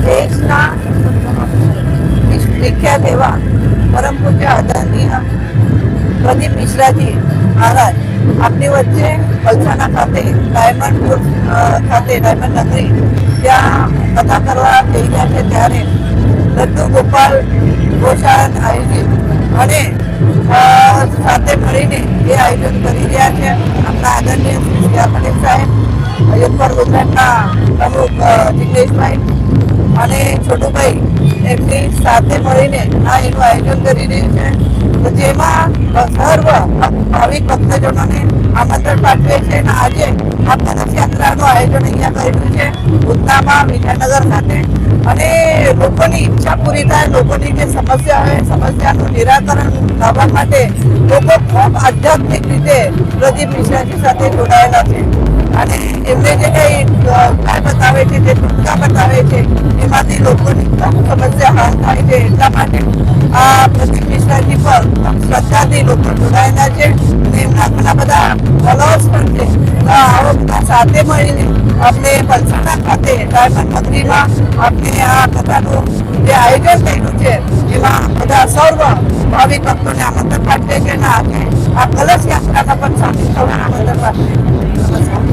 દેશના વિખ્યાત એવા પરમ પૂજ્ય આદરણીય પ્રદીપ મિશ્રાજી મહારાજ આપની વચ્ચે પલસાણા ખાતે ડાયમંડ ખાતે ડાયમંડ નગરી ત્યાં કથા કરવા જઈ રહ્યા છે ત્યારે દત્તુ ગોપાલ ગોશાળા આયોજિત અને સાથે મળીને એ આયોજન કરી રહ્યા છે. આપણા આદરણીય શ્રી પટેલ સાહેબ, અયોધ્યા ગુજરાતના પ્રમુખ જિગ્નેશભાઈ અને છોટુભાઈ એમની સાથે મળીને આ એનું આયોજન કરી રહ્યું છે. તો જેમાં સર્વ ભાવિક ભક્તજનોને આમંત્રણ પાઠવે છે અને આજે આ કલશ યાત્રાનું આયોજન અહીંયા કરેલું છે ઉધનામાં વિદ્યાનગર ખાતે. અને લોકોની ઈચ્છા પૂરી થાય, લોકોની જે સમસ્યા હોય સમસ્યાનું નિરાકરણ લાવવા માટે લોકો ખૂબ આધ્યાત્મિક રીતે પ્રદીપ મિશ્રાજી સાથે જોડાયેલા છે અને એમને જે કંઈ ઉપાય બતાવે છે, જે ટૂંકા બતાવે છે એમાંથી લોકોની ખૂબ સમસ્યા હલ થાય છે. એટલા માટે આ પ્રદીપ મિશ્રાજી પર શ્રદ્ધાથી લોકો જોડાયેલા છે અને એમના ઘણા બધા ફોલોઅર્સ પણ છે. તો આવો બધા સાથે મળીને આપણે પલસાણા ખાતે ડાયમંડ નગરીમાં આપણે આ કથાનું જે આયોજન થયેલું છે એમાં બધા સર્વ ભાવિક ભક્તોને આમંત્રણ પાઠવે છે અને આજે આ કલશ યાત્રામાં પણ સામેલ થવાના આમંત્રણ પાઠવે.